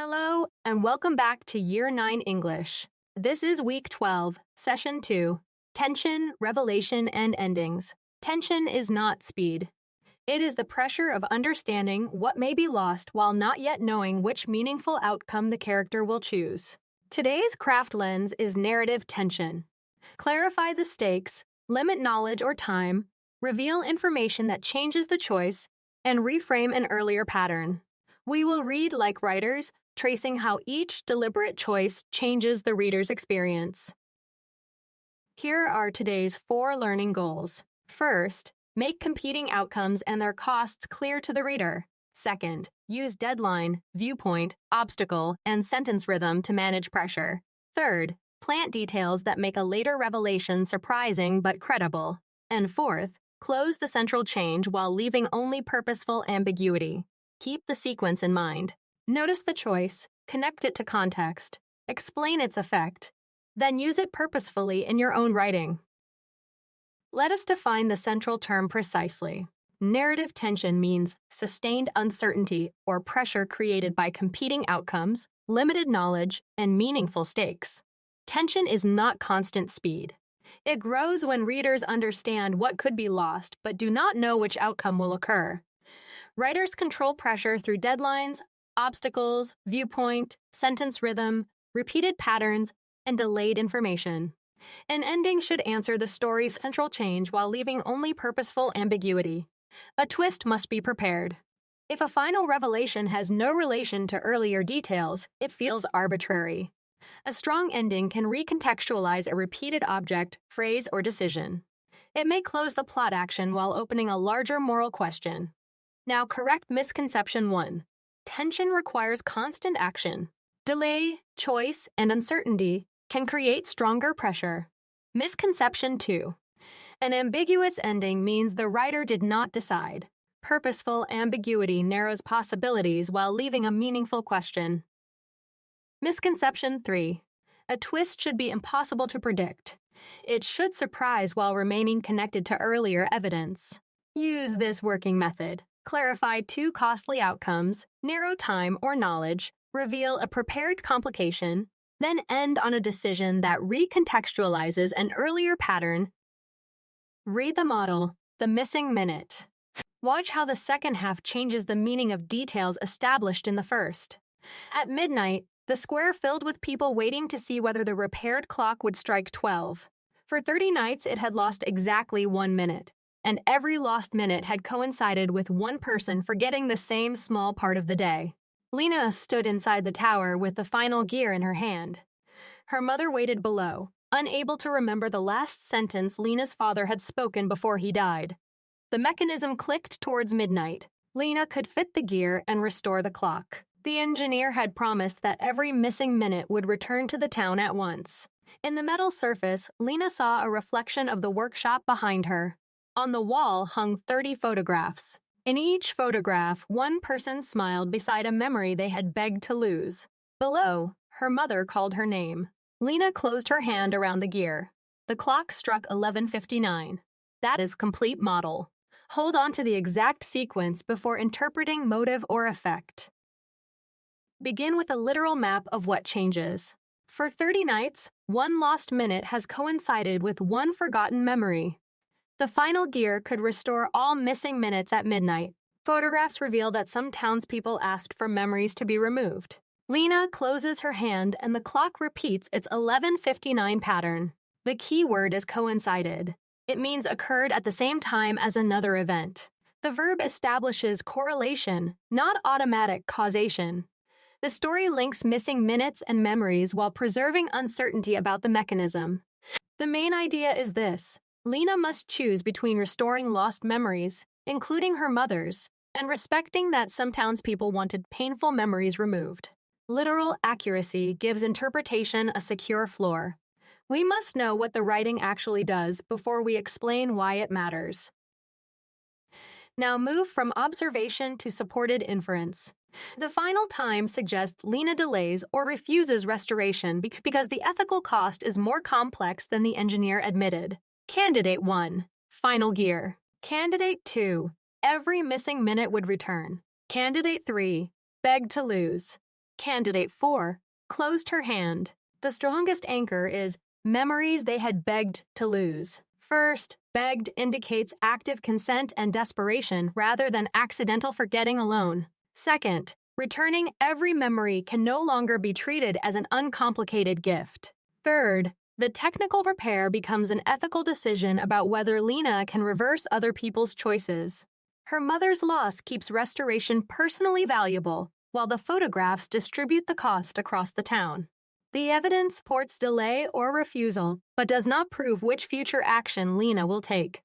Hello, and welcome back to Year 9 English. This is Week 12, Session 2, Tension, Revelation, and Endings. Tension is not speed. It is the pressure of understanding what may be lost while not yet knowing which meaningful outcome the character will choose. Today's craft lens is narrative tension. Clarify the stakes, limit knowledge or time, reveal information that changes the choice, and reframe an earlier pattern. We will read like writers, tracing how each deliberate choice changes the reader's experience. Here are today's 4 learning goals. First, make competing outcomes and their costs clear to the reader. Second, use deadline, viewpoint, obstacle, and sentence rhythm to manage pressure. Third, plant details that make a later revelation surprising but credible. And fourth, close the central change while leaving only purposeful ambiguity. Keep the sequence in mind. Notice the choice, connect it to context, explain its effect, then use it purposefully in your own writing. Let us define the central term precisely. Narrative tension means sustained uncertainty or pressure created by competing outcomes, limited knowledge, and meaningful stakes. Tension is not constant speed. It grows when readers understand what could be lost but do not know which outcome will occur. Writers control pressure through deadlines, obstacles, viewpoint, sentence rhythm, repeated patterns, and delayed information. An ending should answer the story's central change while leaving only purposeful ambiguity. A twist must be prepared. If a final revelation has no relation to earlier details, it feels arbitrary. A strong ending can recontextualize a repeated object, phrase, or decision. It may close the plot action while opening a larger moral question. Now, correct misconception 1. Tension requires constant action. Delay, choice, and uncertainty can create stronger pressure. Misconception 2. An ambiguous ending means the writer did not decide. Purposeful ambiguity narrows possibilities while leaving a meaningful question. Misconception 3. A twist should be impossible to predict. It should surprise while remaining connected to earlier evidence. Use this working method. Clarify 2 costly outcomes, narrow time or knowledge, reveal a prepared complication, then end on a decision that recontextualizes an earlier pattern. Read the model, the missing minute. Watch how the second half changes the meaning of details established in the first. At midnight, the square filled with people waiting to see whether the repaired clock would strike 12. For 30 nights, it had lost exactly 1 minute. And every lost minute had coincided with one person forgetting the same small part of the day. Lina stood inside the tower with the final gear in her hand. Her mother waited below, unable to remember the last sentence Lina's father had spoken before he died. The mechanism clicked towards midnight. Lina could fit the gear and restore the clock. The engineer had promised that every missing minute would return to the town at once. In the metal surface, Lina saw a reflection of the workshop behind her. On the wall hung 30 photographs. In each photograph, one person smiled beside a memory they had begged to lose. Below, her mother called her name. Lina closed her hand around the gear. The clock struck 11:59. That is complete model. Hold on to the exact sequence before interpreting motive or effect. Begin with a literal map of what changes. For 30 nights, one lost minute has coincided with one forgotten memory. The final gear could restore all missing minutes at midnight. Photographs reveal that some townspeople asked for memories to be removed. Lina closes her hand and the clock repeats its 11:59 pattern. The key word is coincided. It means occurred at the same time as another event. The verb establishes correlation, not automatic causation. The story links missing minutes and memories while preserving uncertainty about the mechanism. The main idea is this. Lina must choose between restoring lost memories, including her mother's, and respecting that some townspeople wanted painful memories removed. Literal accuracy gives interpretation a secure floor. We must know what the writing actually does before we explain why it matters. Now move from observation to supported inference. The final time suggests Lina delays or refuses restoration because the ethical cost is more complex than the engineer admitted. Candidate 1. Final gear. Candidate 2. Every missing minute would return. Candidate 3. Beg to lose. Candidate 4 closed her hand. The strongest anchor is memories they had begged to lose. First, begged indicates active consent and desperation rather than accidental forgetting alone. Second, returning every memory can no longer be treated as an uncomplicated gift. Third, the technical repair becomes an ethical decision about whether Lina can reverse other people's choices. Her mother's loss keeps restoration personally valuable, while the photographs distribute the cost across the town. The evidence supports delay or refusal, but does not prove which future action Lina will take.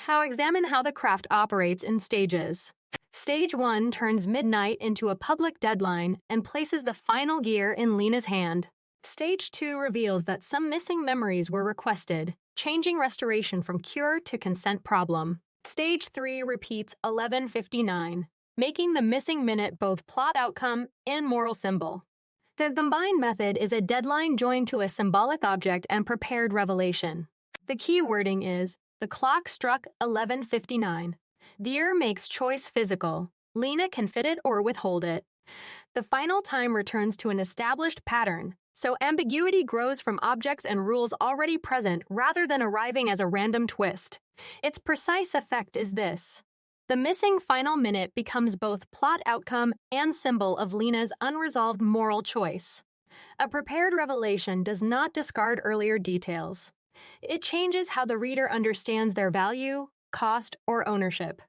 Examine how the craft operates in stages. Stage 1 turns midnight into a public deadline and places the final gear in Lina's hand. Stage 2 reveals that some missing memories were requested, changing restoration from cure to consent problem. Stage 3 repeats 11:59, making the missing minute both plot outcome and moral symbol. The combined method is a deadline joined to a symbolic object and prepared revelation. The key wording is, the clock struck 11:59. Gear makes choice physical. Lina can fit it or withhold it. The final time returns to an established pattern, so ambiguity grows from objects and rules already present rather than arriving as a random twist. Its precise effect is this. The missing final minute becomes both plot outcome and symbol of Lina's unresolved moral choice. A prepared revelation does not discard earlier details. It changes how the reader understands their value, cost, or ownership.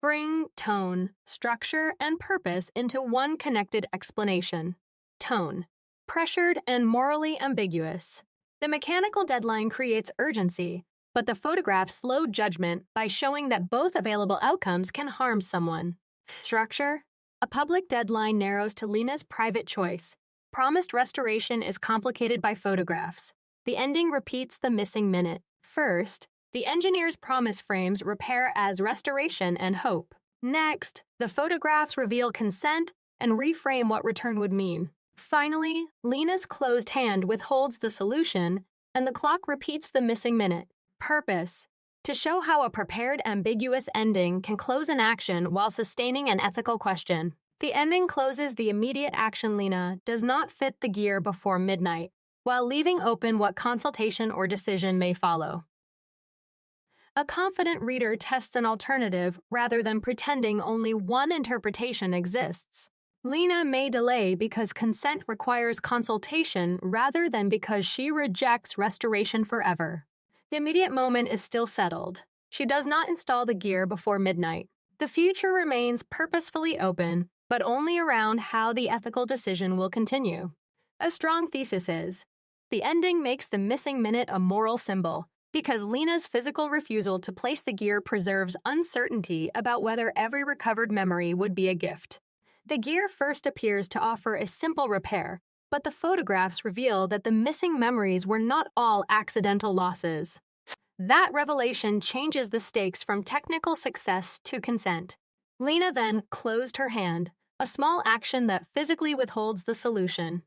Bring tone, structure, and purpose into one connected explanation. Tone. Pressured and morally ambiguous. The mechanical deadline creates urgency, but the photograph slowed judgment by showing that both available outcomes can harm someone. Structure. A public deadline narrows to Lina's private choice. Promised restoration is complicated by photographs. The ending repeats the missing minute. First, the engineer's promise frames repair as restoration and hope. Next, the photographs reveal consent and reframe what return would mean. Finally, Lina's closed hand withholds the solution, and the clock repeats the missing minute. Purpose. To show how a prepared ambiguous ending can close an action while sustaining an ethical question. The ending closes the immediate action Lina does not fit the gear before midnight, while leaving open what consultation or decision may follow. A confident reader tests an alternative rather than pretending only one interpretation exists. Lina may delay because consent requires consultation rather than because she rejects restoration forever. The immediate moment is still settled. She does not install the gear before midnight. The future remains purposefully open, but only around how the ethical decision will continue. A strong thesis is, the ending makes the missing minute a moral symbol, because Lina's physical refusal to place the gear preserves uncertainty about whether every recovered memory would be a gift. The gear first appears to offer a simple repair, but the photographs reveal that the missing memories were not all accidental losses. That revelation changes the stakes from technical success to consent. Lina then closed her hand, a small action that physically withholds the solution.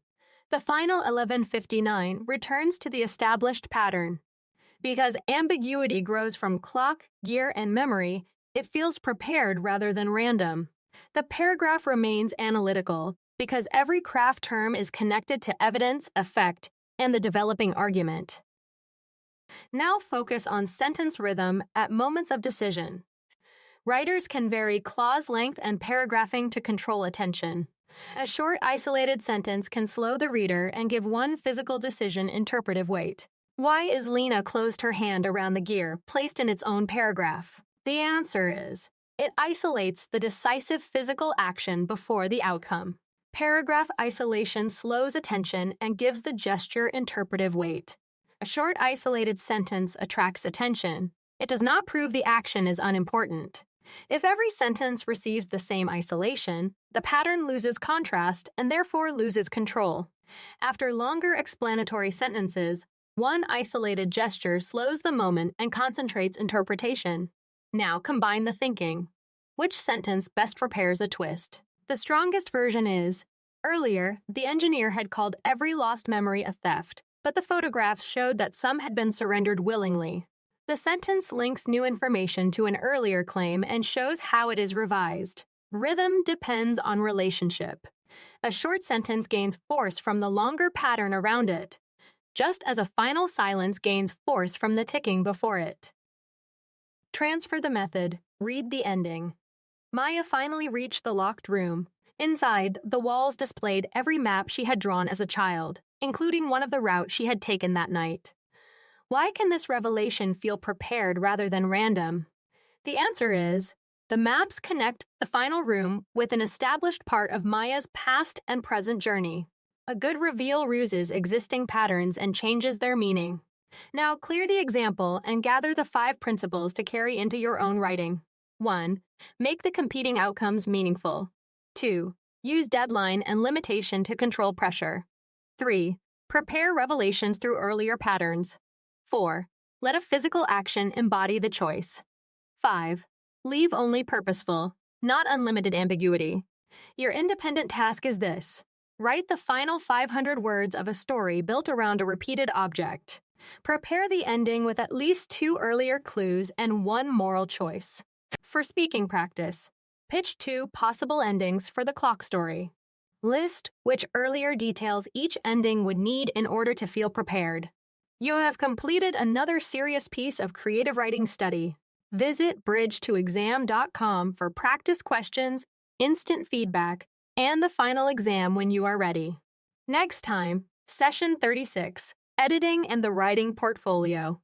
The final 11:59 returns to the established pattern. Because ambiguity grows from clock, gear, and memory, it feels prepared rather than random. The paragraph remains analytical, because every craft term is connected to evidence, effect, and the developing argument. Now focus on sentence rhythm at moments of decision. Writers can vary clause length and paragraphing to control attention. A short, isolated sentence can slow the reader and give one physical decision interpretive weight. Why is Lina closed her hand around the gear placed in its own paragraph? The answer is, it isolates the decisive physical action before the outcome. Paragraph isolation slows attention and gives the gesture interpretive weight. A short, isolated sentence attracts attention. It does not prove the action is unimportant. If every sentence receives the same isolation, the pattern loses contrast and therefore loses control. After longer explanatory sentences, one isolated gesture slows the moment and concentrates interpretation. Now combine the thinking. Which sentence best prepares a twist? The strongest version is, earlier, the engineer had called every lost memory a theft, but the photographs showed that some had been surrendered willingly. The sentence links new information to an earlier claim and shows how it is revised. Rhythm depends on relationship. A short sentence gains force from the longer pattern around it, just as a final silence gains force from the ticking before it. Transfer the method. Read the ending. Maya finally reached the locked room. Inside, the walls displayed every map she had drawn as a child, including one of the routes she had taken that night. Why can this revelation feel prepared rather than random? The answer is, the maps connect the final room with an established part of Maya's past and present journey. A good reveal ruses existing patterns and changes their meaning. Now clear the example and gather the 5 principles to carry into your own writing. 1. Make the competing outcomes meaningful. 2. Use deadline and limitation to control pressure. 3. Prepare revelations through earlier patterns. 4. Let a physical action embody the choice. 5. Leave only purposeful, not unlimited ambiguity. Your independent task is this. Write the final 500 words of a story built around a repeated object. Prepare the ending with at least 2 earlier clues and 1 moral choice. For speaking practice, pitch 2 possible endings for the clock story. List which earlier details each ending would need in order to feel prepared. You have completed another serious piece of creative writing study. Visit bridge2exam.com for practice questions, instant feedback, and the final exam when you are ready. Next time, Session 36, Editing and the Writing Portfolio.